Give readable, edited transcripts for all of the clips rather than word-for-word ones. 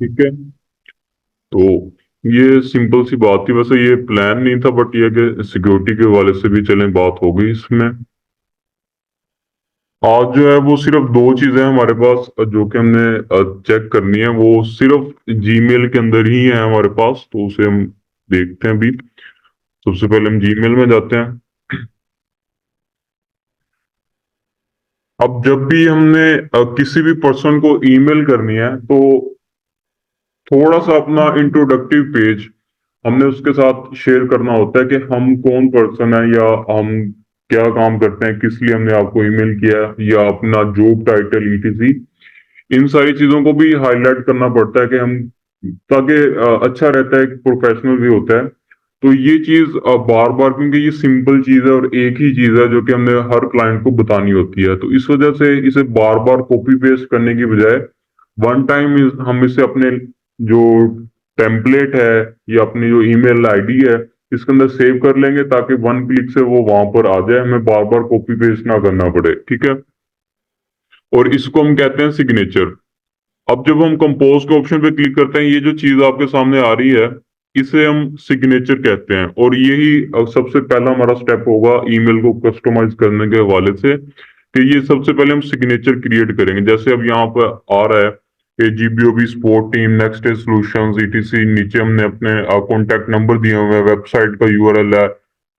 ठीक है। तो ये सिंपल सी बात थी, वैसे ये प्लान नहीं था, बट ये कि सिक्योरिटी के हवाले से भी चलें बात हो गई इसमें। आज जो है वो सिर्फ दो चीजें हैं हमारे पास जो कि हमने चेक करनी है, वो सिर्फ जीमेल के अंदर ही है हमारे पास, तो उसे हम देखते हैं अभी। सबसे पहले हम जीमेल में जाते हैं। अब जब भी हमने किसी भी पर्सन को ईमेल करनी है, तो थोड़ा सा अपना इंट्रोडक्टिव पेज हमने उसके साथ शेयर करना होता है कि हम कौन पर्सन है, या हम क्या काम करते हैं, किस लिए हमने आपको ईमेल किया, या अपना जॉब टाइटल ईटीसी। इन सारी चीजों को भी हाईलाइट करना पड़ता है कि हम, ताकि अच्छा रहता है, प्रोफेशनल भी होता है। तो ये चीज बार बार, क्योंकि ये सिंपल चीज है और एक ही चीज है जो कि हमने हर क्लाइंट को बतानी होती है, तो इस वजह से इसे बार बार कॉपी पेस्ट करने की बजाय वन टाइम हम इसे अपने जो टेम्पलेट है या अपनी जो ईमेल आईडी है इसके अंदर सेव कर लेंगे, ताकि वन क्लिक से वो वहां पर आ जाए, हमें बार बार कॉपी पेस्ट ना करना पड़े। ठीक है। और इसको हम कहते हैं सिग्नेचर। अब जब हम कंपोज के ऑप्शन पे क्लिक करते हैं, ये जो चीज आपके सामने आ रही है, इसे हम सिग्नेचर कहते हैं, और यही सबसे पहला हमारा स्टेप होगा ईमेल को कस्टमाइज करने के हवाले से, कि ये सबसे पहले हम सिग्नेचर क्रिएट करेंगे। जैसे अब यहाँ पर आ रहा है कि GBOB support team, next day solutions ETC, नीचे हमने अपने कॉन्टेक्ट नंबर दिए हुए हैं, वेबसाइट का यूआरएल है,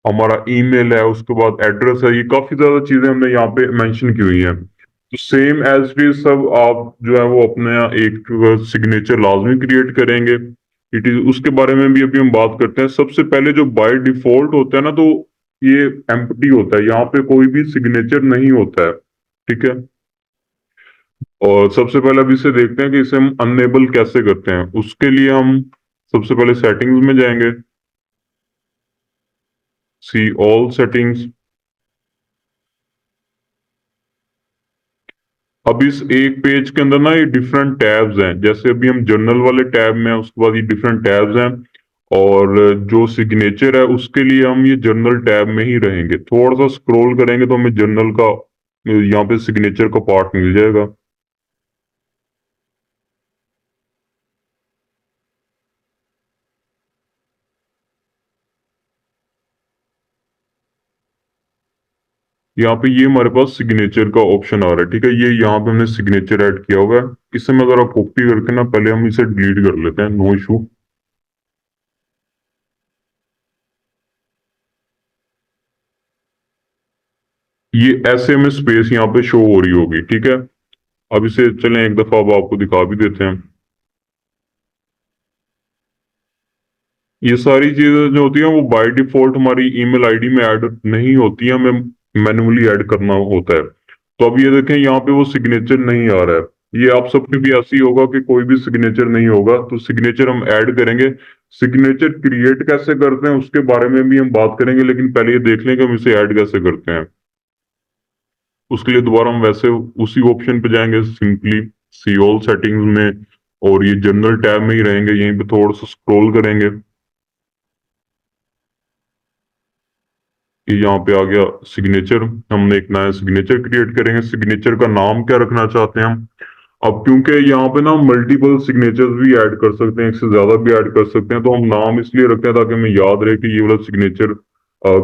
हमारा ईमेल है, उसके बाद एड्रेस है, ये काफी ज्यादा चीजें हमने यहाँ पे मेंशन की हुई हैं। तो सेम एज इट इज सब आप जो है वो अपने एक सिग्नेचर लाजमी क्रिएट करेंगे। इट इज उसके बारे में भी अभी हम बात करते हैं। सबसे पहले जो बाय डिफॉल्ट होता है ना, तो ये एम्प्टी होता है, यहाँ पे कोई भी सिग्नेचर नहीं होता है। ठीक है। और सबसे पहले अब इसे देखते हैं कि इसे हम अनेबल कैसे करते हैं। उसके लिए हम सबसे पहले सेटिंग्स में जाएंगे, सी ऑल सेटिंग्स। अब इस एक पेज के अंदर ना ये डिफरेंट टैब्स हैं, जैसे अभी हम जर्नल वाले टैब में हैं, उसके बाद ये डिफरेंट टैब्स हैं। और जो सिग्नेचर है उसके लिए हम ये जर्नल टैब में ही रहेंगे। थोड़ा सा स्क्रॉल करेंगे तो हमें जर्नल का यहाँ पे सिग्नेचर का पार्ट मिल जाएगा। यहाँ पे ये हमारे पास सिग्नेचर का ऑप्शन आ रहा है। ठीक है, ये यहाँ पे हमने सिग्नेचर ऐड किया हुआ है। इसे मैं जरा कॉपी करके ना पहले हम इसे डिलीट कर लेते हैं, नो इशू। ये ऐसे हमें स्पेस यहाँ पे शो हो रही होगी। ठीक है। अब इसे चलें एक दफा अब आपको दिखा भी देते हैं। ये सारी चीजें जो होती हैं वो बाय डिफॉल्ट हमारी ईमेल आईडी में ऐड नहीं होती है, हमें मैन्युअली ऐड करना होता है। तो अब ये देखें, यहाँ पे वो सिग्नेचर नहीं आ रहा है। ये आप सबके भी ऐसे ही होगा कि कोई भी सिग्नेचर नहीं होगा, तो सिग्नेचर हम ऐड करेंगे। सिग्नेचर क्रिएट कैसे करते हैं उसके बारे में भी हम बात करेंगे, लेकिन पहले ये देख लें कि हम इसे ऐड कैसे करते हैं। उसके लिए दोबारा हम वैसे उसी ऑप्शन पे जाएंगे, सिंपली सी ऑल सेटिंग्स में, और ये जनरल टैब में ही रहेंगे। यहीं पे थोड़ा सा स्क्रॉल करेंगे, ये यहाँ पे आ गया सिग्नेचर। हमने एक नया सिग्नेचर क्रिएट करेंगे। सिग्नेचर का नाम क्या रखना चाहते हैं हम? अब क्योंकि यहाँ पे ना मल्टीपल सिग्नेचर्स भी ऐड कर सकते हैं, एक से ज्यादा भी ऐड कर सकते हैं, तो हम नाम इसलिए रखते हैं ताकि हमें याद रहे कि ये वाला सिग्नेचर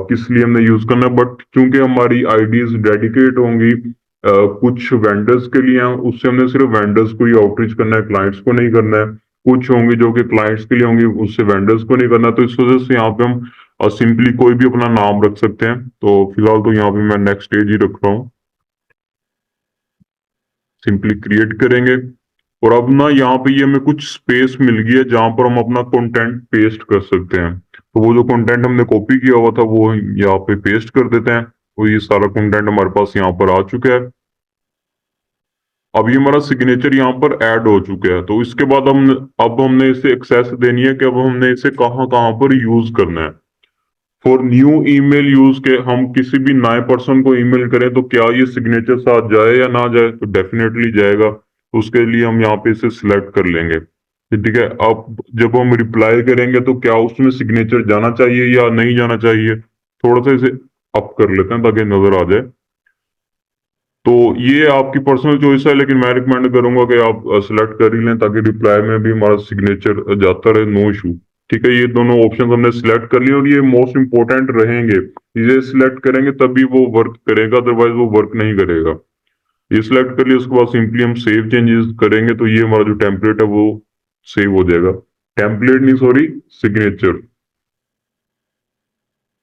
किस लिए हमने यूज करना है। बट क्योंकि हमारी आईडीज डेडिकेट होंगी कुछ वेंडर्स के लिए हैं, उससे हमने सिर्फ वेंडर्स को ही आउटरीच करना है, क्लाइंट्स को नहीं करना है। कुछ होंगी जो कि क्लाइंट्स के लिए होंगी, उससे वेंडर्स को नहीं करना। तो इस वजह से यहाँ पे हम सिंपली कोई भी अपना नाम रख सकते हैं। तो फिलहाल तो यहाँ पे मैं नेक्स्ट स्टेज ही रख रहा हूँ। सिंपली क्रिएट करेंगे, और अब ना यहाँ पे ये हमें कुछ स्पेस मिल गई है जहां पर हम अपना कंटेंट पेस्ट कर सकते हैं। तो वो जो कंटेंट हमने कॉपी किया हुआ था वो यहाँ पे पेस्ट कर देते हैं। तो ये सारा कंटेंट हमारे पास यहाँ पर आ चुका है। अब ये हमारा सिग्नेचर यहाँ पर ऐड हो चुका है। तो इसके बाद हम, अब हमने इसे एक्सेस देनी है कि अब हमने इसे कहाँ कहाँ पर यूज करना है। फॉर न्यू ईमेल यूज के, हम किसी भी नए पर्सन को ईमेल करें तो क्या ये सिग्नेचर साथ जाए या ना जाए? तो डेफिनेटली जाएगा। तो उसके लिए हम यहाँ पे इसे सिलेक्ट कर लेंगे। ठीक है। अब जब हम रिप्लाई करेंगे तो क्या उसमें सिग्नेचर जाना चाहिए या नहीं जाना चाहिए? थोड़ा सा इसे अप कर लेते हैं ताकि नजर आ जाए। तो ये आपकी पर्सनल चॉइस है, लेकिन मैं रिकमेंड करूंगा कि आप सिलेक्ट कर ही लें ताकि रिप्लाई में भी हमारा सिग्नेचर जाता रहे, नो इशू। ठीक है, ये दोनों ऑप्शन हमने सिलेक्ट कर लिए और ये मोस्ट इंपॉर्टेंट रहेंगे। ये सिलेक्ट करेंगे तभी वो वर्क करेगा, अदरवाइज वो वर्क नहीं करेगा। ये सिलेक्ट कर लिया, उसके बाद सिंपली हम सेव चेंजेस करेंगे तो ये हमारा जो टेम्पलेट है वो सेव हो जाएगा। टेम्पलेट नहीं, सॉरी, सिग्नेचर।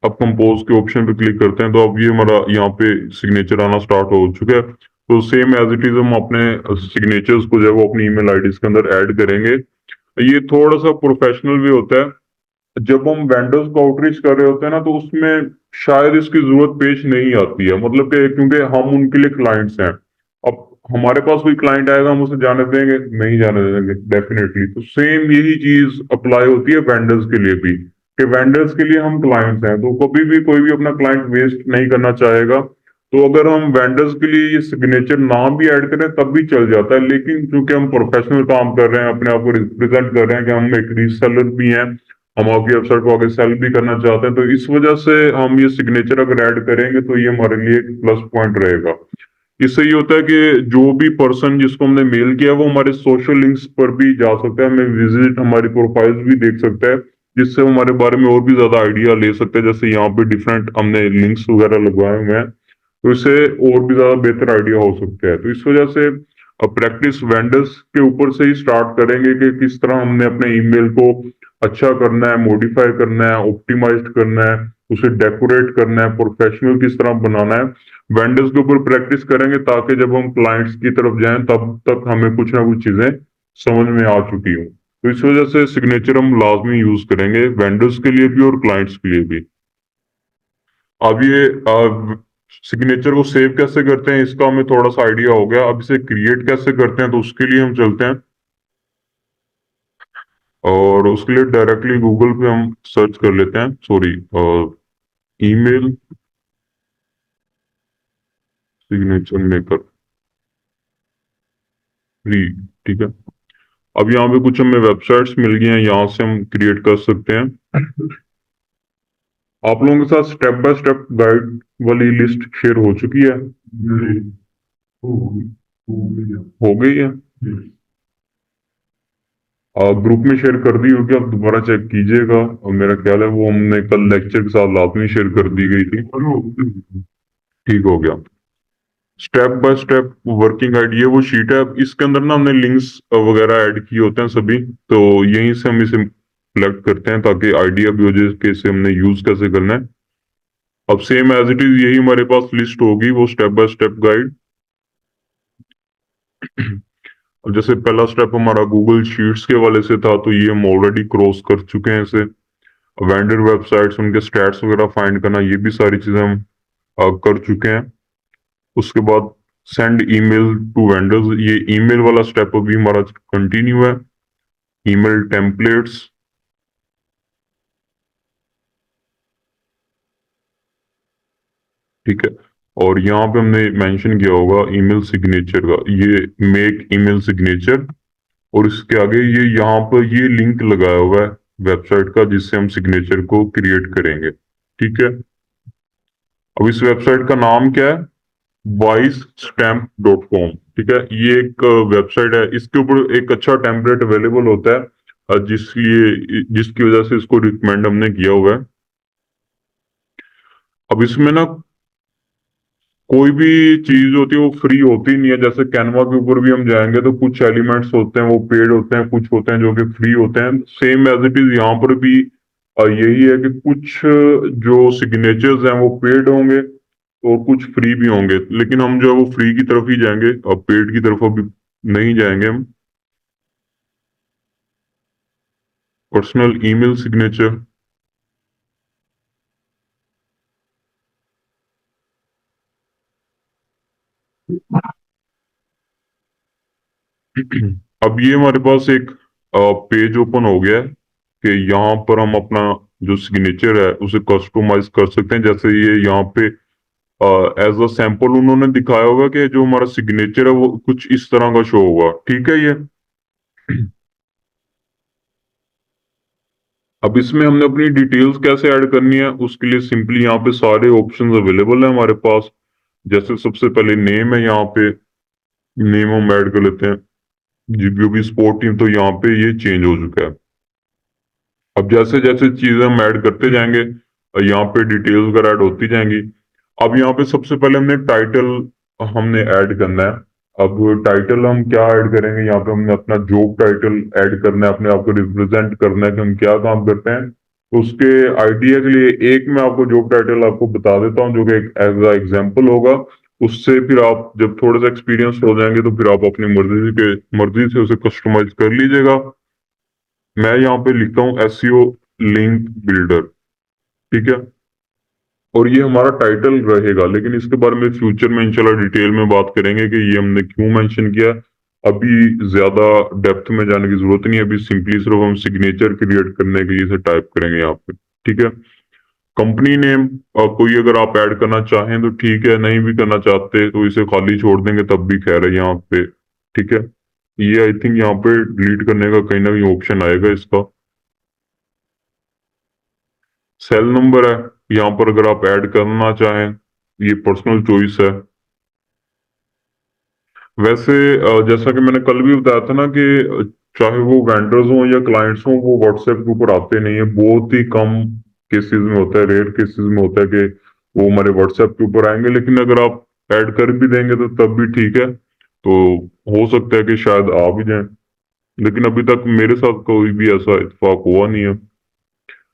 अब कंपोज के ऑप्शन पे क्लिक करते हैं तो अब ये हमारा यहाँ पे सिग्नेचर आना स्टार्ट हो चुका है। तो सेम एज इट इज हम अपने सिग्नेचर्स को जो है वो अपनी ईमेल आईडीज के अंदर ऐड करेंगे। ये थोड़ा सा प्रोफेशनल भी होता है। जब हम वेंडर्स को आउटरीच कर रहे होते हैं ना, तो उसमें शायद इसकी जरूरत पेश नहीं आती है, मतलब कि क्योंकि हम उनके लिए क्लाइंट्स हैं। अब हमारे पास कोई क्लाइंट आएगा, हम उसे जाने देंगे? नहीं जाने देंगे डेफिनेटली। तो सेम यही चीज अप्लाई होती है वेंडर्स के लिए भी, कि वेंडर्स के लिए हम क्लाइंट्स हैं, तो कभी भी कोई भी अपना क्लाइंट वेस्ट नहीं करना चाहेगा। तो अगर हम वेंडर्स के लिए ये सिग्नेचर ना भी ऐड करें तब भी चल जाता है, लेकिन क्योंकि हम प्रोफेशनल काम कर रहे हैं, अपने आप को रिप्रेजेंट कर रहे हैं कि हम एक रीसेलर भी हैं, हम आपकी वेबसाइट को आगे सेल भी करना चाहते हैं, तो इस वजह से हम ये सिग्नेचर अगर ऐड करेंगे तो ये हमारे लिए एक प्लस पॉइंट रहेगा। इससे ये होता है कि जो भी पर्सन जिसको हमने मेल किया वो हमारे सोशल लिंक्स पर भी जा सकता है, हमें विजिट हमारी प्रोफाइल्स भी देख सकता है, जिससे वो हमारे बारे में और भी ज्यादा आइडिया ले सकते हैं। जैसे यहाँ पे डिफरेंट हमने लिंक्स वगैरह लगवाए हुए हैं, तो इससे और भी ज्यादा बेहतर आइडिया हो सकता है। तो इस वजह से अब प्रैक्टिस वेंडर्स के ऊपर से ही स्टार्ट करेंगे कि किस तरह हमने अपने ईमेल को अच्छा करना है, मॉडिफाई करना है, ऑप्टिमाइज करना है, उसे डेकोरेट करना है, प्रोफेशनल किस तरह बनाना है। वेंडर्स के ऊपर प्रैक्टिस करेंगे ताकि जब हम क्लाइंट्स की तरफ जाएं तब तक हमें कुछ ना कुछ चीजें समझ में आ चुकी हों। तो इस वजह से सिग्नेचर हम लाजमी यूज करेंगे, वेंडर्स के लिए भी और क्लाइंट्स के लिए भी। अब ये सिग्नेचर को सेव कैसे करते हैं इसका हमें थोड़ा सा आइडिया हो गया। अब इसे क्रिएट कैसे करते हैं तो उसके लिए हम चलते हैं, और उसके लिए डायरेक्टली गूगल पे हम सर्च कर लेते हैं, sorry, email signature maker free. ठीक है, अब यहाँ पे कुछ हमें वेबसाइट्स मिल गई हैं, यहाँ से हम क्रिएट कर सकते हैं। आप लोगों के साथ स्टेप बाय स्टेप गाइड वाली लिस्ट शेयर हो चुकी है? हो गई है। ग्रुप में शेयर कर दी होगी, आप दोबारा चेक कीजिएगा। और मेरा ख्याल है वो हमने कल लेक्चर के साथ लाजमी शेयर कर दी गई थी। ठीक हो गया। Step by step working guide, ये वो शीट है। अब इसके अंदर ना हमने लिंक्स वगैरह ऐड किए होते हैं सभी, तो यहीं से हम इसे कलेक्ट करते हैं ताकि आइडिया भी हो जाए कि इसे हमने यूज कैसे करना है। अब सेम एज इट इज यही हमारे पास लिस्ट होगी, वो स्टेप बाय स्टेप गाइड। अब जैसे पहला स्टेप हमारा गूगल शीट्स के वाले से था, तो ये हम ऑलरेडी क्रॉस कर चुके हैं इसे। वेंडर वेबसाइट्स, उनके स्टैट्स वगैरह फाइंड करना, ये भी सारी चीजें हम कर चुके हैं। उसके बाद सेंड ईमेल टू वेंडर्स, ये ईमेल वाला स्टेप अभी हमारा कंटिन्यू है। ईमेल टेम्पलेट्स, ठीक है। और यहाँ पे हमने मेंशन किया होगा ईमेल सिग्नेचर का, ये मेक ईमेल सिग्नेचर, और इसके आगे ये यहाँ पर ये लिंक लगाया हुआ है वेबसाइट का जिससे हम सिग्नेचर को क्रिएट करेंगे। ठीक है, अब इस वेबसाइट का नाम क्या है? वाइसस्टैम्प.com। ठीक है, ये एक वेबसाइट है, इसके ऊपर एक अच्छा टेम्पलेट अवेलेबल होता है, जिसकी वजह से इसको रिकमेंड हमने किया हुआ है। अब इसमें ना कोई भी चीज होती है वो फ्री होती नहीं है। जैसे कैनवा के ऊपर भी हम जाएंगे तो कुछ एलिमेंट्स होते हैं वो पेड होते हैं, कुछ होते हैं जो कि फ्री होते हैं। सेम एज इट इज यहाँ पर भी यही है कि कुछ जो सिग्नेचर्स हैं वो पेड होंगे और कुछ फ्री भी होंगे, लेकिन हम जो है वो फ्री की तरफ ही जाएंगे, अब पेड की तरफ अभी नहीं जाएंगे हम। पर्सनल ईमेल सिग्नेचर, अब ये हमारे पास एक पेज ओपन हो गया है कि यहाँ पर हम अपना जो सिग्नेचर है उसे कस्टमाइज कर सकते हैं। जैसे ये यहाँ पे एज अ सैंपल उन्होंने दिखाया होगा कि जो हमारा सिग्नेचर है वो कुछ इस तरह का शो होगा। ठीक है, ये अब इसमें हमने अपनी डिटेल्स कैसे ऐड करनी है उसके लिए सिंपली यहाँ पे सारे ऑप्शंस अवेलेबल है हमारे पास। जैसे सबसे पहले नेम है, यहाँ पे नेम हम ऐड कर लेते हैं जीपीओबी स्पोर्ट टीम, तो यहाँ पे ये चेंज हो चुका है। अब जैसे जैसे चीजें हम ऐड करते जाएंगे, यहाँ पे डिटेल्स वगैरह ऐड होती जाएंगी। अब यहाँ पे सबसे पहले हमने टाइटल हमने ऐड करना है। अब टाइटल हम क्या ऐड करेंगे, यहाँ पे हमने अपना जॉब टाइटल ऐड करना है, अपने आप को रिप्रेजेंट करना है कि हम क्या काम करते हैं। तो उसके आइडिया के लिए एक मैं आपको जॉब टाइटल आपको बता देता हूँ, जो कि एज अ एग्जाम्पल होगा। उससे फिर आप जब थोड़ा सा एक्सपीरियंस हो जाएंगे तो फिर आप अपनी मर्जी से उसे कस्टमाइज कर लीजिएगा। मैं यहाँ पे लिखता हूँ एसईओ लिंक बिल्डर, ठीक है। और ये हमारा टाइटल रहेगा, लेकिन इसके बारे में फ्यूचर में इंशाल्लाह डिटेल में बात करेंगे कि ये हमने क्यों मेंशन किया। अभी ज्यादा डेप्थ में जाने की जरूरत नहीं है, अभी सिंपली सिर्फ हम सिग्नेचर क्रिएट करने के लिए इसे टाइप करेंगे यहाँ पे, ठीक है। कंपनी नेम कोई अगर आप ऐड करना चाहें तो ठीक है, नहीं भी करना चाहते तो इसे खाली छोड़ देंगे तब भी खैर है यहाँ पे, ठीक है। ये आई थिंक यहाँ पे डिलीट करने का कहीं ना कहीं ऑप्शन आएगा इसका। सेल नंबर है, यहाँ पर अगर आप ऐड करना चाहें, ये पर्सनल चॉइस है। वैसे जैसा कि मैंने कल भी बताया था ना कि चाहे वो वेंडर्स हो या क्लाइंट्स हो, वो व्हाट्सएप के ऊपर आते नहीं है। बहुत ही कम केसेस में होता है, रेयर केसेस में होता है कि वो हमारे व्हाट्सएप के ऊपर आएंगे। लेकिन अगर आप ऐड कर भी देंगे तो तब भी ठीक है, तो हो सकता है कि शायद आ भी जाए। लेकिन अभी तक मेरे साथ कोई भी ऐसा इत्तेफाक हुआ नहीं है।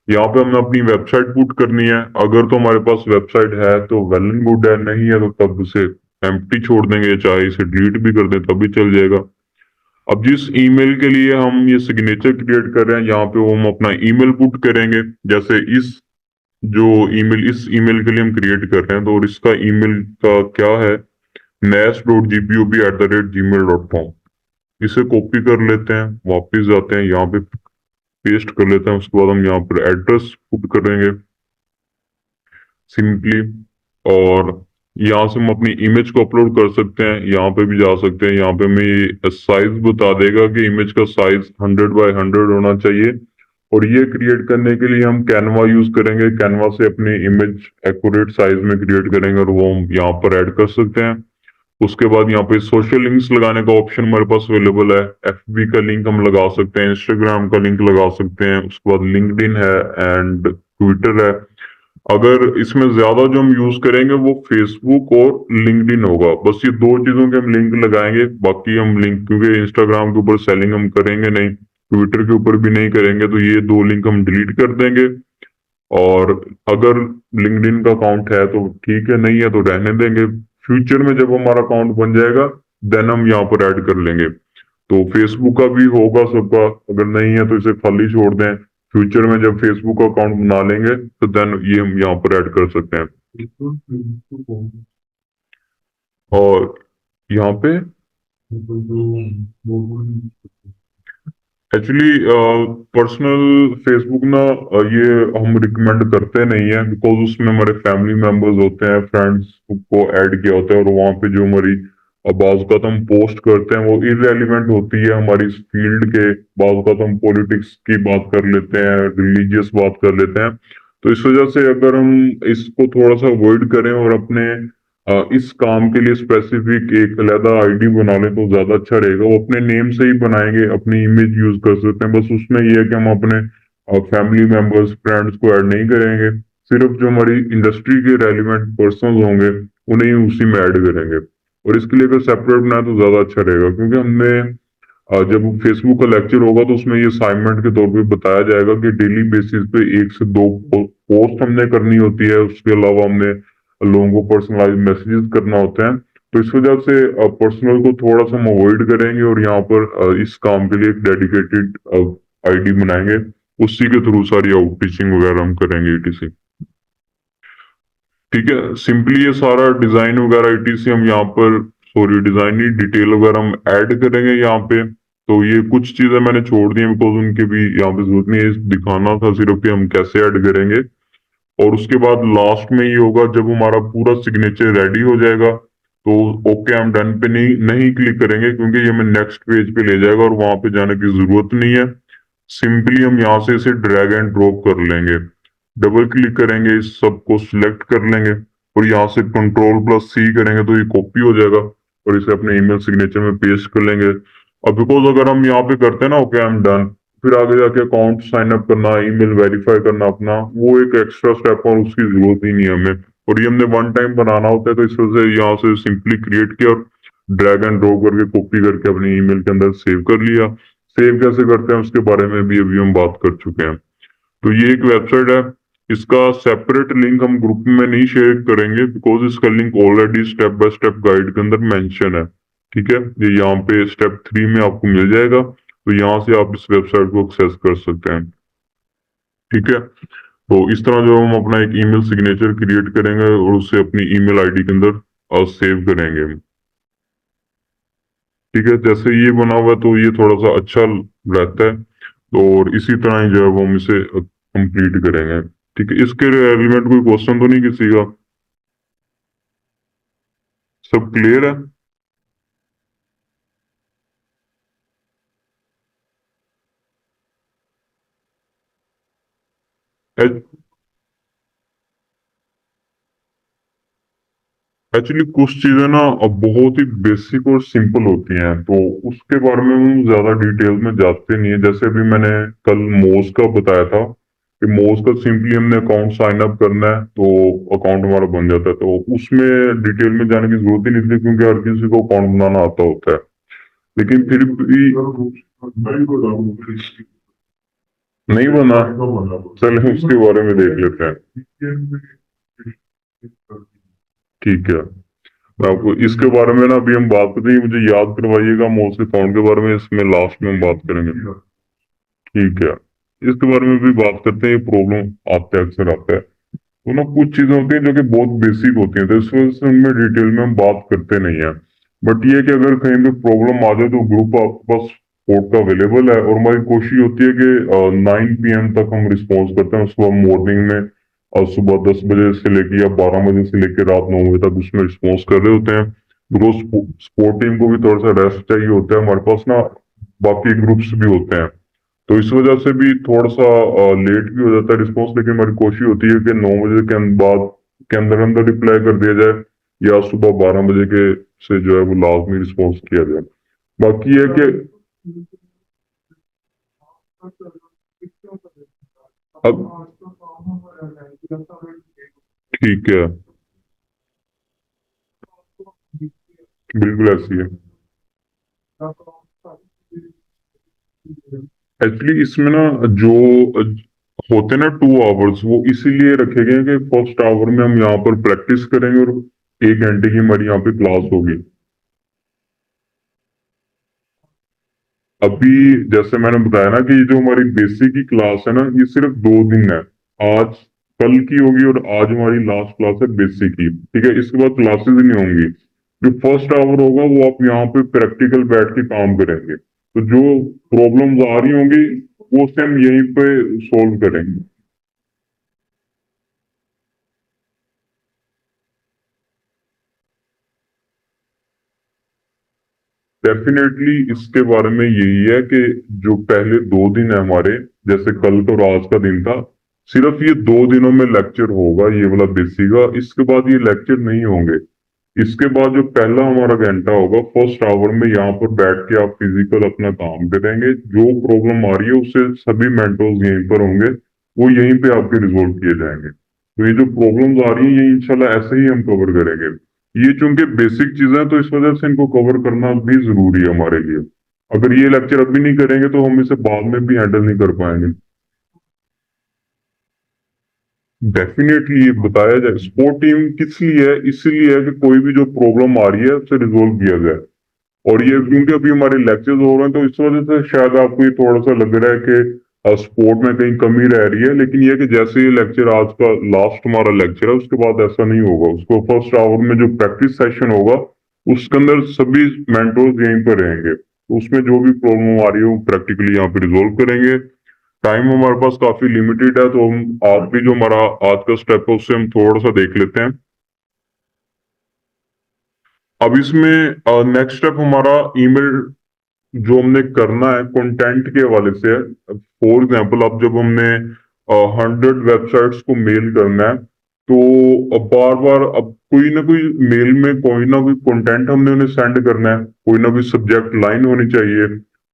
यहाँ पे हमने अपनी वेबसाइट पुट करनी है। अगर तो हमारे पास वेबसाइट है तो वेल एंड गुड है, नहीं है तो तब उसे एम्प्टी छोड़ देंगे, चाहे इसे डिलीट भी कर दें तब भी चल जाएगा। अब जिस ईमेल के लिए हम ये सिग्नेचर क्रिएट कर रहे हैं, यहाँ पे वो हम अपना ईमेल पुट करेंगे। जैसे जो ईमेल इस ईमेल के लिए हम क्रिएट कर रहे हैं, तो और इसका ईमेल का क्या है, nas.gpub@gmail.com। इसे कॉपी कर लेते हैं, वापिस जाते हैं यहाँ पे, पेस्ट कर लेते हैं। उसके बाद हम यहाँ पर एड्रेस पुट करेंगे सिंपली। और यहाँ से हम अपनी इमेज को अपलोड कर सकते हैं, यहाँ पे भी जा सकते हैं। यहाँ पे हमें ये साइज बता देगा कि इमेज का साइज 100 बाय 100 होना चाहिए। और ये क्रिएट करने के लिए हम कैनवा यूज करेंगे। कैनवा से अपनी इमेज एक्यूरेट साइज में क्रिएट करेंगे और वो हम यहाँ पर ऐड कर सकते हैं। उसके बाद यहाँ पे सोशल लिंक्स लगाने का ऑप्शन हमारे पास अवेलेबल है। एफबी का लिंक हम लगा सकते हैं, इंस्टाग्राम का लिंक लगा सकते हैं, उसके बाद लिंक्डइन है एंड ट्विटर है। अगर इसमें ज्यादा जो हम यूज करेंगे वो फेसबुक और लिंक्डइन होगा। बस ये दो चीजों के हम लिंक लगाएंगे। बाकी हम लिंक, क्योंकि इंस्टाग्राम के ऊपर सेलिंग हम करेंगे नहीं, ट्विटर के ऊपर भी नहीं करेंगे, तो ये दो लिंक हम डिलीट कर देंगे। और अगर लिंक्डइन का अकाउंट है तो ठीक है, नहीं है तो रहने देंगे। फ्यूचर में जब हमारा अकाउंट बन जाएगा देन हम यहाँ पर ऐड कर लेंगे। तो फेसबुक का भी होगा सबका, अगर नहीं है तो इसे खाली छोड़ दें। फ्यूचर में जब फेसबुक का अकाउंट बना लेंगे तो देन ये हम यहाँ पर ऐड कर सकते हैं। और यहाँ पे एक्चुअली पर्सनल फेसबुक ना ये हम रिकमेंड करते नहीं है, बिकॉज उसमें हमारे फैमिली मेंबर्स होते हैं, फ्रेंड्स को ऐड किया होता है, और वहाँ पे जो हमारी बाज़ का हम पोस्ट करते हैं वो इरेलीवेंट होती है हमारी फील्ड के। बाज़ का हम पॉलिटिक्स की बात कर लेते हैं, रिलीजियस बात कर लेते हैं। तो इस वजह से अगर हम इसको थोड़ा सा अवॉइड करें और अपने इस काम के लिए स्पेसिफिक एक अलग आईडी बना लें तो ज्यादा अच्छा रहेगा। वो अपने नेम से ही बनाएंगे, अपनी इमेज यूज कर सकते हैं। बस उसमें यह है कि हम अपने फैमिली मेंबर्स, फ्रेंड्स को ऐड नहीं करेंगे। सिर्फ जो हमारी इंडस्ट्री के रेलिवेंट पर्सन होंगे उन्हें ही उसी में ऐड करेंगे। और इसके लिए अगर सेपरेट बनाए तो ज्यादा अच्छा रहेगा, क्योंकि हमने जब फेसबुक का लेक्चर होगा तो उसमें ये असाइनमेंट के तौर पे बताया जाएगा कि डेली बेसिस पे 1 से 2 पोस्ट हमने करनी होती है। उसके अलावा हमने लोगों को पर्सनलाइज मैसेजेस करना होते हैं। तो इस वजह से पर्सनल को थोड़ा सा हम अवॉइड करेंगे और यहाँ पर इस काम के लिए एक डेडिकेटेड आईडी बनाएंगे। उसी के थ्रू सारी आउट टीचिंग वगैरह हम करेंगे ईटीसी। ठीक है, सिंपली ये सारा डिजाइन वगैरह ईटीसी हम यहाँ पर, सॉरी डिजाइन ही, डिटेल वगैरह हम ऐड करेंगे यहाँ पे। तो ये कुछ चीजें मैंने छोड़ दी बिकॉज उनके भी यहाँ पे जरूरत नहीं है, दिखाना था सिर्फ कि हम कैसे ऐड करेंगे। और उसके बाद लास्ट में ये होगा, जब हमारा पूरा सिग्नेचर रेडी हो जाएगा तो ओके हम डन पे नहीं नहीं क्लिक करेंगे, क्योंकि ये हमें नेक्स्ट पेज पे ले जाएगा और वहां पे जाने की जरूरत नहीं है। सिंपली हम यहाँ से इसे ड्रैग एंड ड्रॉप कर लेंगे, डबल क्लिक करेंगे, इस सब को सिलेक्ट कर लेंगे। और यहाँ से कंट्रोल+C करेंगे तो ये कॉपी हो जाएगा और इसे अपने ईमेल सिग्नेचर में पेस्ट कर लेंगे। अब बिकॉज अगर हम यहाँ पे करते हैं ना ओके आई एम डन, फिर आगे जाके अकाउंट साइन अप करना, ईमेल वेरीफाई करना अपना, वो एक एक्स्ट्रा स्टेप और उसकी जरूरत ही नहीं है हमें। और ये हमने वन टाइम बनाना होता है, तो इस वजह से यहाँ से सिंपली क्रिएट किया और ड्रैग एंड ड्रॉप करके कॉपी करके अपने ईमेल के अंदर सेव कर लिया। सेव कैसे करते हैं उसके बारे में भी अभी हम बात कर चुके हैं। तो ये एक वेबसाइट है, इसका सेपरेट लिंक हम ग्रुप में नहीं शेयर करेंगे बिकॉज इसका link already step by step guide के अंदर मेंशन है। ठीक है, ये यहाँ पे स्टेप 3 में आपको मिल जाएगा, तो यहाँ से आप इस वेबसाइट को एक्सेस कर सकते हैं। ठीक है, तो इस तरह जो हम अपना एक ईमेल सिग्नेचर क्रिएट करेंगे और उसे अपनी ईमेल आईडी के अंदर सेव करेंगे। ठीक है, जैसे ये बना हुआ है तो ये थोड़ा सा अच्छा रहता है, तो और इसी तरह ही जो है वो हम इसे कंप्लीट करेंगे। ठीक है, इसके रिलेवेंट कोई क्वेश्चन तो नहीं किसी का? सब क्लियर है? एक्चुअली कुछ चीजें ना अब बहुत ही बेसिक और सिंपल होती हैं, तो उसके बारे में हम ज्यादा डिटेल में जाते नहीं है। जैसे अभी मैंने कल मोज का बताया था कि मोज का सिंपली हमने अकाउंट साइन अप करना है तो अकाउंट हमारा बन जाता है, तो उसमें डिटेल में जाने की जरूरत ही नहीं थी क्योंकि हर किसी को अकाउंट बनाना आता होता है। लेकिन फिर भी नहीं बना, चलिए उसके बारे में देख लेते हैं। ठीक है, मैं आपको इसके बारे में ना अभी हम बात करते हैं, मुझे याद करवाइएगा मोस्ट अकाउंट के बारे में, इसमें लास्ट में हम बात करेंगे। ठीक है, इसके बारे में भी बात करते हैं, ये प्रॉब्लम आते हैं, अक्सर आता है। तो ना कुछ चीजें होती हैं जो कि बहुत बेसिक होती हैं, तो इस वजह से उनमें डिटेल में हम बात करते नहीं है। बट ये कि अगर कहीं पे प्रॉब्लम आ जाए तो ग्रुप आपके पास सपोर्ट का अवेलेबल है, और हमारी कोशिश होती है कि 9 PM तक हम रिस्पॉन्स करते हैं सुबह मॉर्निंग में, और सुबह 10 बजे से लेके या 12 बजे से लेकर रात 9 बजे तक उसमें रिस्पॉन्स कर रहे होते हैं। बिकॉज सपोर्ट टीम को भी थोड़ा सा रेस्ट चाहिए होता है, हमारे पास ना बाकी ग्रुप्स भी होते हैं, तो इस वजह से भी थोड़ा सा लेट भी हो जाता है रिस्पॉन्स। लेकिन हमारी कोशिश होती है कि 9 बजे के बाद के अंदर अंदर रिप्लाई कर दिया जाए, या सुबह 12 बजे के से जो है वो लाजमी रिस्पॉन्स किया जाए। बाकी है कि अब ठीक है, बिल्कुल ऐसी है। एक्चुअली इसमें ना जो होते हैं ना 2 आवर्स, वो इसीलिए रखे गए हैं कि फर्स्ट आवर में हम यहाँ पर प्रैक्टिस करेंगे और 1 घंटे की हमारी यहाँ पे क्लास होगी। अभी जैसे मैंने बताया ना कि ये जो हमारी बेसिक की क्लास है ना, ये सिर्फ 2 दिन है। आज कल की होगी और आज हमारी लास्ट क्लास है बेसिक की। ठीक है, इसके बाद क्लासेस ही नहीं होंगी। जो फर्स्ट आवर होगा वो आप यहाँ पे प्रैक्टिकल बैठ के काम करेंगे, तो जो प्रॉब्लम्स आ रही होंगी वो से हम यहीं पे सॉल्व करेंगे। डेफिनेटली इसके बारे में यही है कि जो पहले 2 दिन है हमारे, जैसे कल का और आज का दिन था, सिर्फ ये 2 दिनों में लेक्चर होगा ये वाला बेसिक का, इसके बाद ये लेक्चर नहीं होंगे। इसके बाद जो पहला हमारा घंटा होगा फर्स्ट आवर में, यहाँ पर बैठ के आप फिजिकल अपना काम करेंगे। जो प्रॉब्लम आ रही है उससे सभी मेंटर्स यहीं पर होंगे, वो यहीं पे आपके रिजोल्व किए जाएंगे। तो ये जो प्रॉब्लम्स आ रही है ये इंशाल्लाह ऐसे ही हम कवर करेंगे। ये चूंकि बेसिक चीजें हैं तो इस वजह से इनको कवर करना भी जरूरी है हमारे लिए। अगर ये लेक्चर अभी नहीं करेंगे तो हम इसे बाद में भी हैंडल नहीं कर पाएंगे। डेफिनेटली ये बताया जाए, स्पोर्ट टीम किस लिए है, इसीलिए है कि कोई भी जो प्रॉब्लम आ रही है उसे रिजोल्व किया जाए। और ये क्योंकि अभी हमारे लेक्चर्स हो रहे हैं तो इस वजह से शायद आपको ये थोड़ा सा लग रहा है कि स्पोर्ट में कहीं कमी रह रही है, लेकिन ये कि जैसे ये लेक्चर आज का लास्ट हमारा लेक्चर है उसके बाद ऐसा नहीं होगा। उसको फर्स्ट आवर में जो प्रैक्टिस सेशन होगा उसके अंदर सभी मेंटोर्स यहीं पर रहेंगे, तो उसमें जो भी प्रॉब्लम आ रही है वो प्रैक्टिकली यहाँ पे रिजोल्व करेंगे। टाइम हमारे पास काफी लिमिटेड है, तो हम आज भी जो हमारा आज का स्टेप है उससे हम थोड़ा सा देख लेते हैं। अब इसमें नेक्स्ट स्टेप हमारा ईमेल जो हमने करना है कंटेंट के हवाले से है। फॉर एग्जाम्पल अब जब हमने 100 वेबसाइट्स को मेल करना है, तो अब बार बार अब कोई ना कोई मेल में कोई ना कोई कंटेंट हमने उन्हें सेंड करना है, कोई ना कोई सब्जेक्ट लाइन होनी चाहिए।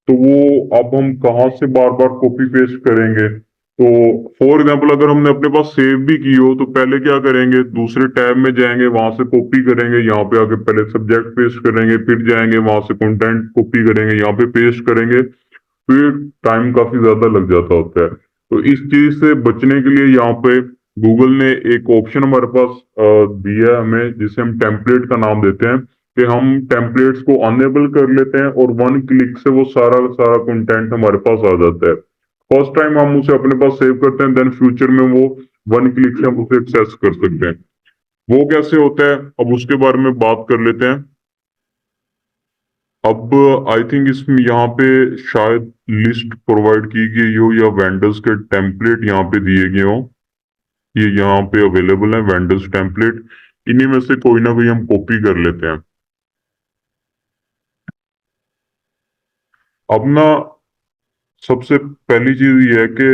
तो वो अब हम कहाँ से बार बार कॉपी पेस्ट करेंगे? तो फॉर एग्जाम्पल अगर हमने अपने पास सेव भी की हो तो पहले क्या करेंगे, दूसरे टैब में जाएंगे, वहां से कॉपी करेंगे, यहाँ पे आके पहले सब्जेक्ट पेस्ट करेंगे, फिर जाएंगे वहां से कंटेंट कॉपी करेंगे, यहाँ पे पेस्ट करेंगे। फिर टाइम काफी ज्यादा लग जाता होता है। तो इस चीज से बचने के लिए यहाँ पे गूगल ने एक ऑप्शन हमारे पास दिया है हमें, जिसे हम टेम्पलेट का नाम देते हैं, कि हम टेम्पलेट्स को अनेबल कर लेते हैं और वन क्लिक से वो सारा सारा कंटेंट हमारे पास आ जाता है। फर्स्ट टाइम हम उसे अपने पास सेव करते हैं, देन फ्यूचर में वो वन क्लिक से हम उसे एक्सेस कर सकते हैं। वो कैसे होता है, अब उसके बारे में बात कर लेते हैं। अब आई थिंक इसमें यहाँ पे शायद लिस्ट प्रोवाइड की गई हो या वेंडर्स के टेम्पलेट यहाँ पे दिए गए हो। ये यहाँ पे अवेलेबल है वेंडर्स टेम्पलेट, इन्हीं में से कोई ना कोई हम कॉपी कर लेते हैं। अब ना सबसे पहली चीज ये है कि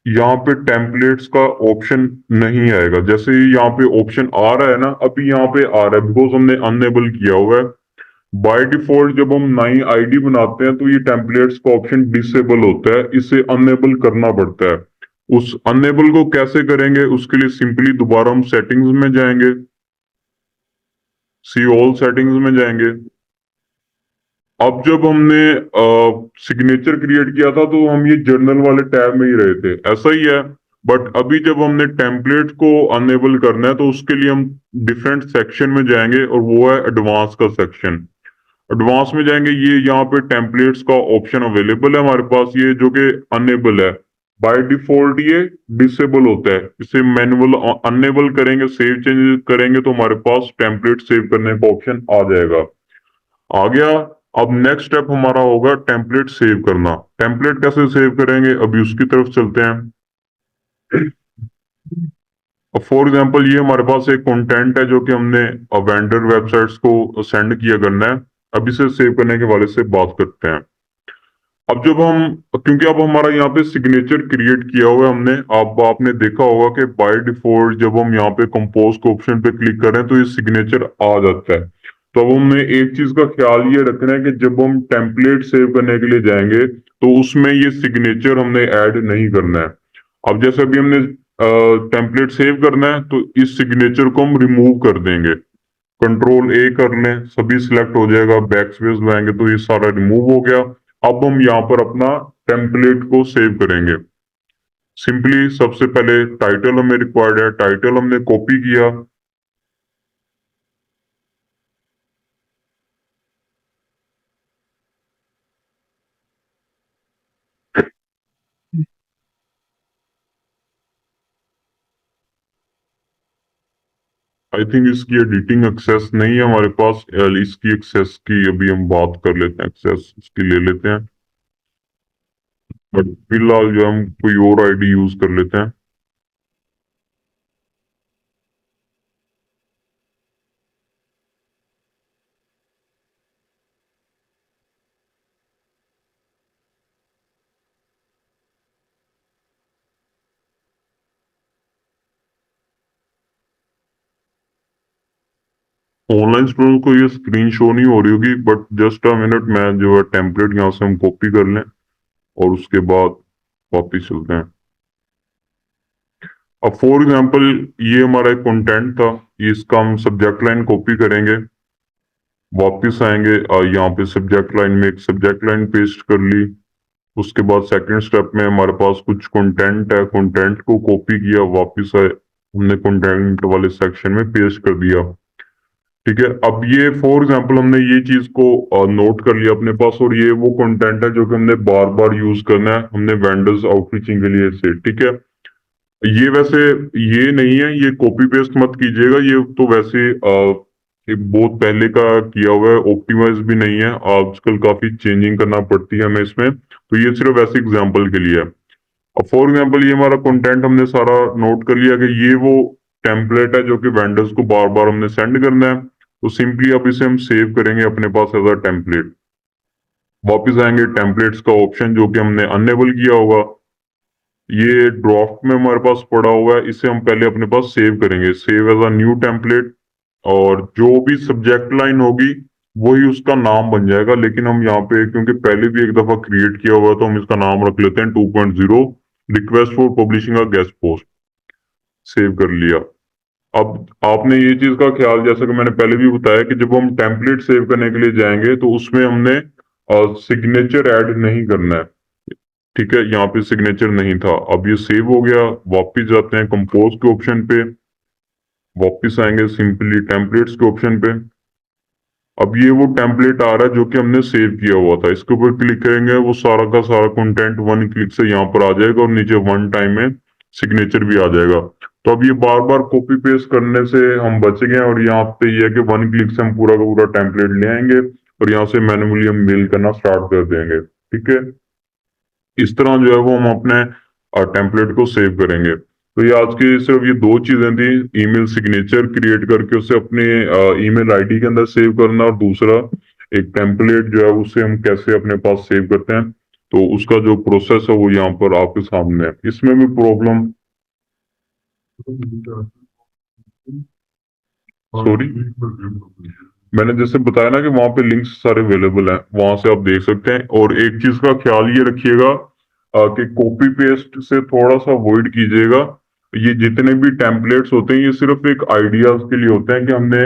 यहाँ पे टेम्पलेट्स का ऑप्शन नहीं आएगा। जैसे ही यहाँ पे ऑप्शन आ रहा है ना, अभी यहाँ पे आ रहा है बिकॉज हमने अनएबल किया हुआ है। बाय डिफॉल्ट जब हम नई आईडी बनाते हैं तो ये टेम्पलेट्स का ऑप्शन डिसेबल होता है, इसे अनएबल करना पड़ता है। उस अनएबल को कैसे करेंगे, उसके लिए सिंपली दोबारा हम सेटिंग्स में जाएंगे, सी ऑल सेटिंग्स में जाएंगे। अब जब हमने सिग्नेचर क्रिएट किया था तो हम ये जर्नल वाले टैब में ही रहे थे, ऐसा ही है। बट अभी जब हमने टेम्पलेट को अनेबल करना है तो उसके लिए हम डिफरेंट सेक्शन में जाएंगे और वो है एडवांस का सेक्शन। एडवांस में जाएंगे, ये यहाँ पे टेम्पलेट्स का ऑप्शन अवेलेबल है हमारे पास, ये जो कि अनेबल है। बाय डिफॉल्ट ये डिसेबल होता है, इसे मैनुअल अनेबल करेंगे, सेव चेंज करेंगे तो हमारे पास टेम्पलेट सेव करने का ऑप्शन आ जाएगा। आ गया। अब नेक्स्ट स्टेप हमारा होगा टेम्पलेट सेव करना। टेम्पलेट कैसे सेव करेंगे, अभी उसकी तरफ चलते हैं। अब फॉर एग्जांपल ये हमारे पास एक कंटेंट है जो कि हमने वेंडर वेबसाइट्स को सेंड किया करना है। अब इसे सेव करने के वाले से बात करते हैं। अब जब हम, क्योंकि अब हमारा यहाँ पे सिग्नेचर क्रिएट किया हुआ है हमने, अब आपने देखा होगा कि बाय डिफॉल्ट जब हम यहाँ पे कंपोज के ऑप्शन पे क्लिक करें तो ये सिग्नेचर आ जाता है। तो अब हमें एक चीज का ख्याल ये रखना है कि जब हम टेम्पलेट सेव करने के लिए जाएंगे तो उसमें ये सिग्नेचर हमने ऐड नहीं करना है। अब जैसे अभी हमने टेम्पलेट सेव करना है तो इस सिग्नेचर को हम रिमूव कर देंगे। कंट्रोल ए कर लें, सभी सिलेक्ट हो जाएगा, बैक स्पेस लगाएंगे तो ये सारा रिमूव हो गया। अब हम यहाँ पर अपना टेम्पलेट को सेव करेंगे। सिंपली सबसे पहले टाइटल हमें रिक्वायर्ड है, टाइटल हमने कॉपी किया। आई थिंक इसकी एडिटिंग एक्सेस नहीं है हमारे पास, इसकी एक्सेस की अभी हम बात कर लेते हैं, एक्सेस इसकी ले लेते हैं। बट फिलहाल जो हम कोई और आईडी यूज कर लेते हैं। ऑनलाइन स्टूडेंट को ये स्क्रीन शो नहीं हो रही होगी, बट जस्ट अ मिनट, मैं जो है टेम्पलेट यहाँ से हम कॉपी कर लें और उसके बाद वापिस चलते हैं। अब फॉर एग्जांपल ये हमारा एक कंटेंट था, इसका हम सब्जेक्ट लाइन कॉपी करेंगे, वापस आएंगे यहाँ पे सब्जेक्ट लाइन में एक सब्जेक्ट लाइन पेस्ट कर ली। उसके बाद सेकंड स्टेप में हमारे पास कुछ कंटेंट है, कंटेंट को कॉपी किया, वापस आए, हमने कंटेंट वाले सेक्शन में पेस्ट कर दिया। ठीक है, अब ये फॉर एग्जांपल हमने ये चीज को नोट कर लिया अपने पास, और ये वो कंटेंट है जो कि हमने बार बार यूज करना है, हमने वेंडर्स आउटरीचिंग के लिए से। ठीक है, ये वैसे ये नहीं है, ये कॉपी पेस्ट मत कीजिएगा, ये तो वैसे ये बहुत पहले का किया हुआ है, ऑप्टिमाइज भी नहीं है, आजकल काफी चेंजिंग करना पड़ती है हमें इसमें, तो ये सिर्फ वैसे एग्जांपल के लिए है। अब फॉर एग्जांपल ये हमारा कंटेंट हमने सारा नोट कर लिया कि ये वो टेम्पलेट है जो कि वेंडर्स को बार बार हमने सेंड करना है। तो सिंपली अब इसे हम सेव करेंगे अपने पास एज अ टेम्पलेट। वापिस आएंगे, टेम्पलेट्स का ऑप्शन जो कि हमने अनेबल किया होगा, ये ड्राफ्ट में हमारे पास पड़ा हुआ है, इसे हम पहले अपने पास सेव करेंगे, save as a new template. और जो भी सब्जेक्ट लाइन होगी वही उसका नाम बन जाएगा, लेकिन हम यहाँ पे क्योंकि पहले भी एक दफा क्रिएट किया हुआ है तो हम इसका नाम रख लेते हैं 2.0 request for publishing a guest post. Save कर लिया। अब आपने ये चीज का ख्याल, जैसा कि मैंने पहले भी बताया, कि जब हम टेम्पलेट सेव करने के लिए जाएंगे तो उसमें हमने सिग्नेचर ऐड नहीं करना है। ठीक है, यहाँ पे सिग्नेचर नहीं था। अब ये सेव हो गया। वापिस जाते हैं कंपोज के ऑप्शन पे, वापिस आएंगे सिंपली टेम्पलेट्स के ऑप्शन पे। अब ये वो टेम्पलेट आ रहा है जो कि हमने सेव किया हुआ था, इसके ऊपर क्लिक करेंगे, वो सारा का सारा कंटेंट वन क्लिक से यहाँ पर आ जाएगा और नीचे वन टाइम में सिग्नेचर भी आ जाएगा। तो अब ये बार बार कॉपी पेस्ट करने से हम बच गए, और यहाँ पे ये है कि वन क्लिक से हम पूरा का पूरा टेम्पलेट ले आएंगे और यहाँ से मैन्युअली हम मेल करना स्टार्ट कर देंगे। ठीक है, इस तरह जो है वो हम अपने टेम्पलेट को सेव करेंगे। तो ये आज की सिर्फ ये दो चीजें थी, ईमेल सिग्नेचर क्रिएट करके उसे अपने ईमेल आईडी के अंदर सेव करना, और दूसरा एक टेम्पलेट जो है उसे हम कैसे अपने पास सेव करते हैं। तो उसका जो प्रोसेस है वो यहाँ पर आपके सामने है। इसमें भी प्रॉब्लम, सॉरी, मैंने जैसे बताया ना कि वहां पे लिंक्स सारे अवेलेबल हैं, वहां से आप देख सकते हैं। और एक चीज का ख्याल ये रखिएगा कि कॉपी पेस्ट से थोड़ा सा अवॉइड कीजिएगा। ये जितने भी टेम्पलेट्स होते हैं ये सिर्फ एक आइडियाज के लिए होते हैं कि हमने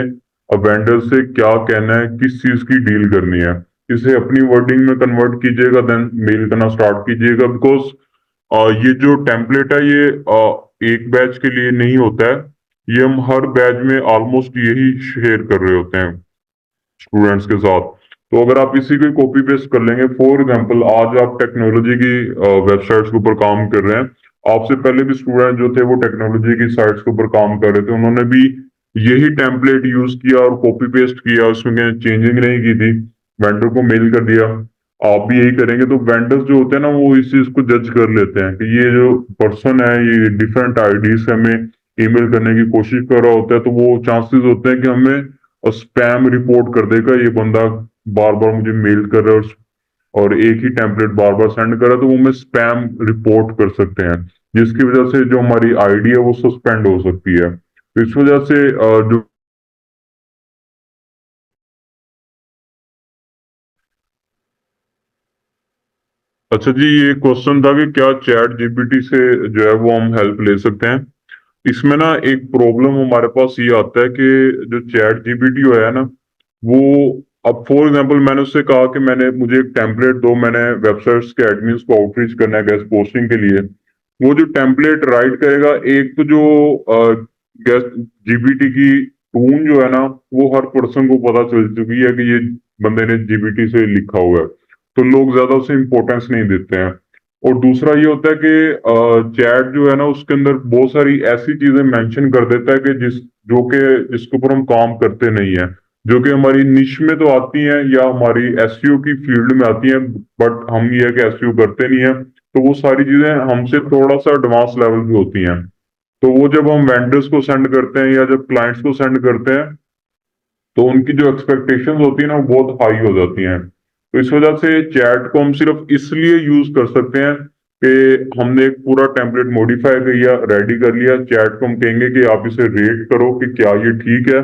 वेंडर से क्या कहना है, किस चीज की डील करनी है। इसे अपनी वर्डिंग में कन्वर्ट कीजिएगा, देन मेल करना स्टार्ट कीजिएगा। बिकॉज ये जो टेम्पलेट है ये एक बैच के लिए नहीं होता है, ये हम हर बैच में ऑलमोस्ट यही शेयर कर रहे होते हैं स्टूडेंट्स के साथ। तो अगर आप इसी को कॉपी पेस्ट कर लेंगे, फॉर एग्जांपल आज आप टेक्नोलॉजी की वेबसाइट्स के ऊपर काम कर रहे हैं, आपसे पहले भी स्टूडेंट जो थे वो टेक्नोलॉजी की साइट्स के ऊपर काम कर रहे थे, उन्होंने भी यही टेम्पलेट यूज किया और कॉपी पेस्ट किया, उसमें चेंजिंग नहीं की थी, वेंडर को मेल कर दिया। आप भी यही करेंगे तो वेंडर्स जो होते हैं ना वो इस चीज को जज कर लेते हैं कि ये जो पर्सन है ये डिफरेंट आईडी से हमें ईमेल करने की कोशिश कर रहा होता है, तो वो चांसेस होते हैं कि हमें स्पैम रिपोर्ट कर देगा, ये बंदा बार बार मुझे मेल कर रहा है और एक ही टेम्पलेट बार बार सेंड कर रहा है, तो वो हमें स्पैम रिपोर्ट कर सकते हैं, जिसकी वजह से जो हमारी आईडी है वो सस्पेंड हो सकती है। तो इस वजह से जो, अच्छा जी, ये क्वेश्चन था कि क्या चैट जीपीटी से जो है वो हम हेल्प ले सकते हैं। इसमें ना एक प्रॉब्लम हमारे पास ये आता है कि जो चैट जीपीटी है ना वो, अब फॉर एग्जांपल मैंने उससे कहा कि मुझे एक टेम्पलेट दो, मैंने वेबसाइट्स के एडमिन्स को आउटरीच करना है गेस्ट पोस्टिंग के लिए। वो जो टेम्पलेट राइट करेगा, एक तो जो गेस्ट जीपीटी की टून जो है ना वो हर पर्सन को पता चल चुकी है कि ये बंदे ने जीपीटी से लिखा हुआ है, तो लोग ज्यादा उसे इंपॉर्टेंस नहीं देते हैं। और दूसरा ये होता है कि चैट जो है ना उसके अंदर बहुत सारी ऐसी चीजें मेंशन कर देता है कि जिसके ऊपर हम काम करते नहीं है, जो कि हमारी निश में तो आती हैं या हमारी एसईओ की फील्ड में आती हैं, बट हम ये है कि एसईओ करते नहीं है, तो वो सारी चीजें हमसे थोड़ा सा एडवांस लेवल की होती हैं। तो वो जब हम वेंडर्स को सेंड करते हैं या जब क्लाइंट्स को सेंड करते हैं तो उनकी जो एक्सपेक्टेशंस होती है ना वो बहुत हाई हो जाती हैं। तो इस वजह से चैट को हम सिर्फ इसलिए यूज कर सकते हैं कि हमने एक पूरा टेम्पलेट मॉडिफाई किया, रेडी कर लिया, चैट को हम कहेंगे कि आप इसे रेट करो कि क्या ये ठीक है।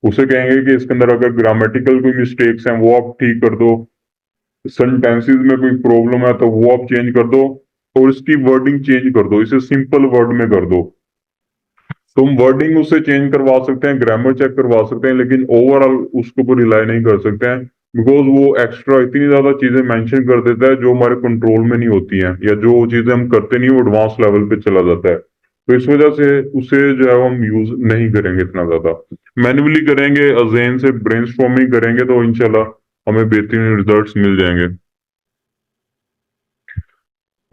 उसे कहेंगे कि इसके अंदर अगर ग्रामेटिकल कोई मिस्टेक्स हैं वो आप ठीक कर दो, सेंटेंसेस में कोई प्रॉब्लम है तो वो आप चेंज कर दो, और इसकी वर्डिंग चेंज कर दो, इसे सिंपल वर्ड में कर दो। तुम वर्डिंग उससे चेंज करवा सकते हैं, ग्रामर चेक करवा सकते हैं, लेकिन ओवरऑल उसके ऊपर रिलाई नहीं कर सकते हैं, बिकॉज वो एक्स्ट्रा इतनी ज्यादा चीजें मेंशन कर देता है जो हमारे कंट्रोल में नहीं होती हैं, या जो चीजें हम करते नहीं वो एडवांस लेवल पे चला जाता है। तो इस वजह से उसे जो है वो हम यूज नहीं करेंगे इतना ज्यादा, मैन्युअली करेंगे, अजेन से ब्रेनस्टॉर्मिंग करेंगे तो इंशाल्लाह हमें बेहतरीन रिजल्ट्स मिल जाएंगे।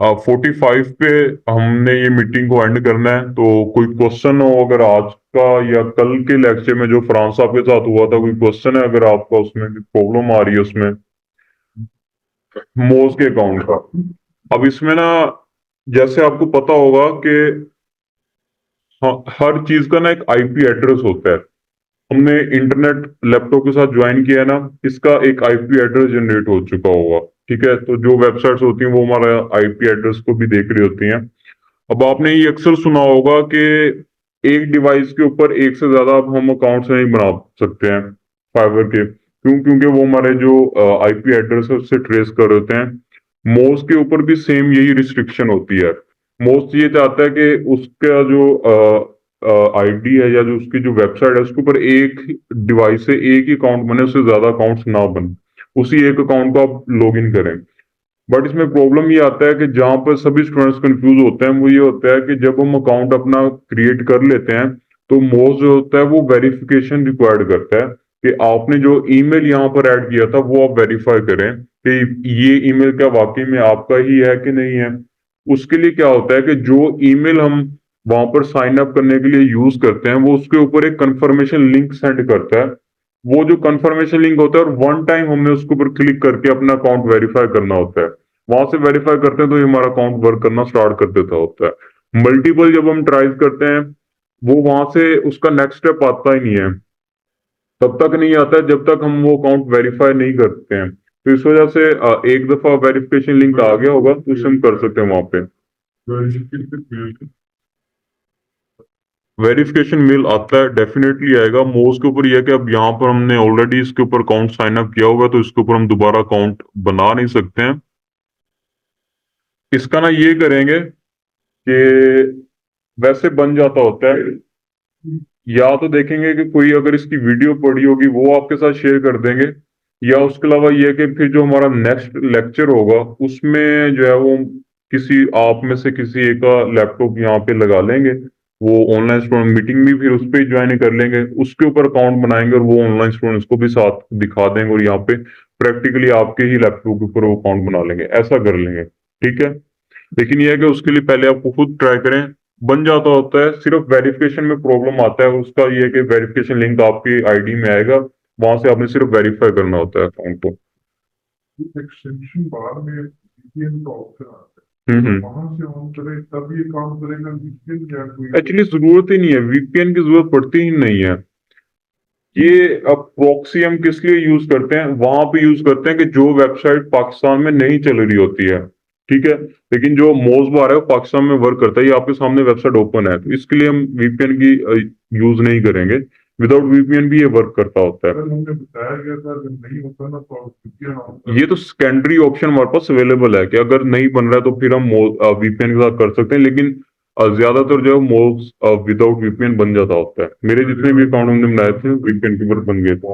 45 पे हमने ये मीटिंग को एंड करना है, तो कोई क्वेश्चन हो अगर आज का या कल के लेक्चर में जो फ्रांस साहब के साथ हुआ था, कोई क्वेश्चन है अगर आपका, उसमें प्रॉब्लम आ रही है उसमें, मोज के अकाउंट का। अब इसमें ना जैसे आपको पता होगा कि हर चीज का ना एक आईपी एड्रेस होता है। हमने इंटरनेट लैपटॉप के साथ ज्वाइन किया है ना, इसका एक आईपी एड्रेस जनरेट हो चुका होगा। ठीक है, तो जो वेबसाइट्स होती हैं वो हमारा आईपी एड्रेस को भी देख रही होती हैं। अब आपने ये अक्सर सुना होगा कि एक डिवाइस के ऊपर एक से ज्यादा अब हम अकाउंट्स नहीं बना सकते हैं फाइवर के। क्यों? क्योंकि वो हमारे जो आईपी एड्रेस है उससे ट्रेस कर होते हैं। मोज के ऊपर भी सेम यही रिस्ट्रिक्शन होती है। मोज ये चाहता है कि उसका जो आईडी है या जो उसकी जो वेबसाइट है उसके ऊपर एक डिवाइस से एक ही अकाउंट बने, उससे ज्यादा अकाउंट्स ना बने, उसी एक अकाउंट को आप लॉग इन करें। बट इसमें प्रॉब्लम ये आता है कि जहां पर सभी स्टूडेंट्स कंफ्यूज होते हैं वो ये होता है कि जब हम अकाउंट अपना क्रिएट कर लेते हैं तो मोस्ट जो होता है वो वेरिफिकेशन रिक्वायर्ड करता है कि आपने जो ईमेल यहाँ पर ऐड किया था वो आप वेरीफाई करें कि ये ईमेल क्या वाकई में आपका ही है कि नहीं है। उसके लिए क्या होता है कि जो ईमेल हम वहां पर साइन अप करने के लिए यूज करते हैं वो उसके ऊपर एक कंफर्मेशन लिंक सेंड करता है। वो जो कंफर्मेशन लिंक होता है और वन टाइम हमने उसके ऊपर क्लिक करके अपना अकाउंट वेरीफाई करना होता है। वहां से वेरीफाई करते हैं तो ये हमारा अकाउंट वर्क करना स्टार्ट कर देता होता है। मल्टीपल जब हम ट्राई करते हैं वो वहां से उसका नेक्स्ट स्टेप आता ही नहीं है, तब तक नहीं आता है जब तक हम वो अकाउंट वेरीफाई नहीं करते हैं। तो इस वजह से एक दफा वेरिफिकेशन लिंक आ गया होगा तो उसे हम कर सकते हैं वहां पे। वेरिफिकेशन मेल आता है, डेफिनेटली आएगा। मोज के ऊपर यह है कि अब यहाँ पर हमने ऑलरेडी इसके ऊपर अकाउंट साइन अप किया होगा तो इसके ऊपर हम दोबारा अकाउंट बना नहीं सकते हैं। इसका ना ये करेंगे कि वैसे बन जाता होता है, या तो देखेंगे कि कोई अगर इसकी वीडियो पड़ी होगी वो आपके साथ शेयर कर देंगे, या उसके अलावा ये कि फिर जो हमारा नेक्स्ट लेक्चर होगा उसमें जो है वो किसी आप में से किसी एक का लैपटॉप यहाँ पे लगा लेंगे। वो ऑनलाइन स्टूडेंट मीटिंग भी फिर उस पर ज्वाइन कर लेंगे, उसके ऊपर अकाउंट बनाएंगे और वो ऑनलाइन स्टूडेंट्स को भी साथ दिखा देंगे और यहाँ पे प्रैक्टिकली आपके ही लैपटॉप के ऊपर वो अकाउंट बना लेंगे, ऐसा कर लेंगे। ठीक है, लेकिन यह है कि उसके लिए पहले आपको खुद ट्राई करें। बन जाता होता है, सिर्फ वेरिफिकेशन में प्रॉब्लम आता है उसका, ये है कि वेरिफिकेशन लिंक आपकी आईडी में आएगा, वहां से आपने सिर्फ वेरीफाई करना होता है अकाउंट को। एक्सटेंशन बार में VPN का ऑप्शन आता है, वहां से ऑन करें तब ये काम करेगा VPN क्या? कोई एक्चुअली जरूरत ही नहीं है, वीपीएन की जरूरत पड़ती ही नहीं है। ये अब प्रॉक्सी हम किस लिए यूज करते हैं? वहां पे यूज करते हैं कि जो वेबसाइट पाकिस्तान में नहीं चल रही होती है, ठीक है, लेकिन जो मोज बार है वो पाकिस्तान में वर्क करता है, ये आपके सामने वेबसाइट ओपन है, तो इसके लिए हम वीपीएन की यूज नहीं करेंगे। विदाउट वीपीएन भी ये वर्क करता होता है। हमने बताया गया था अगर नहीं होता ना तो ये तो सेकेंडरी ऑप्शन हमारे पास अवेलेबल है कि अगर नहीं बन रहा है तो फिर हम वीपीएन के साथ कर सकते हैं, लेकिन ज्यादातर जो है मोड्स विदाउट वीपीएन बन जाता होता है। मेरे जितने भी अकाउंट हमने बनाए थे वीपीएन के ऊपर बन गए थे।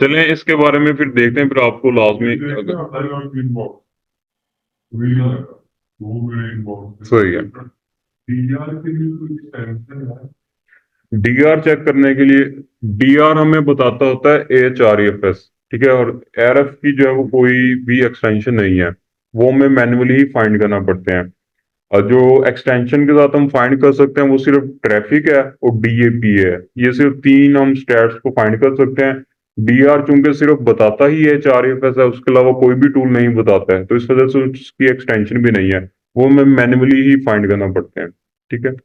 चलें इसके बारे में फिर देखते हैं, फिर आपको लाजमी सही है। डीआर चेक करने के लिए डीआर हमें बताता होता है AHREFS, ठीक है, और ARF की जो है वो कोई भी एक्सटेंशन नहीं है, वो हमें मैन्युअली ही फाइंड करना पड़ते हैं। और जो एक्सटेंशन के साथ हम फाइंड कर सकते हैं वो सिर्फ ट्रैफिक है और DAP है, ये सिर्फ तीन हम स्टैट्स को फाइंड कर सकते हैं। डीआर चूंकि सिर्फ बताता ही है HREFS है, उसके अलावा कोई भी टूल नहीं बताता है, तो इस वजह से उसकी एक्सटेंशन भी नहीं है, वो हमें मैन्युअली ही फाइंड करना पड़ते हैं। ठीक है,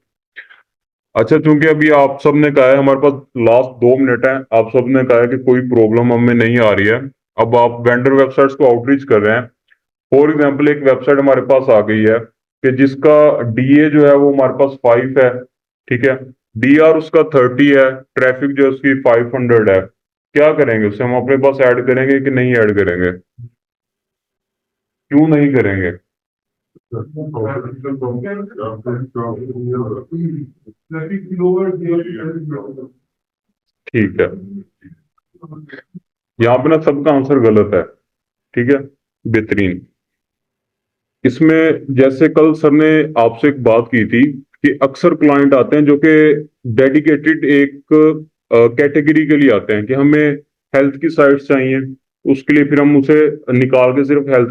अच्छा, चूंकि अभी आप सबने कहा है, हमारे पास लास्ट 2 मिनट है, आप सबने कहा है कि कोई प्रॉब्लम हमें नहीं आ रही है, अब आप वेंडर वेबसाइट्स को आउटरीच कर रहे हैं। फॉर एग्जाम्पल एक वेबसाइट हमारे पास आ गई है कि जिसका डीए जो है वो हमारे पास 5 है, ठीक है, डीआर उसका 30 है, ट्रैफिक जो है उसकी 500 है। क्या करेंगे उससे? हम अपने पास ऐड करेंगे कि नहीं ऐड करेंगे? क्यों नहीं करेंगे? ठीक है, यहाँ पे ना सबका आंसर गलत है। ठीक है, बेहतरीन। इसमें जैसे कल सर ने आपसे एक बात की थी कि अक्सर क्लाइंट आते हैं जो कि डेडिकेटेड एक कैटेगरी के लिए आते हैं कि हमें हेल्थ की साइट्स चाहिए, उसके लिए फिर हम उसे निकाल के सिर्फ हेल्थ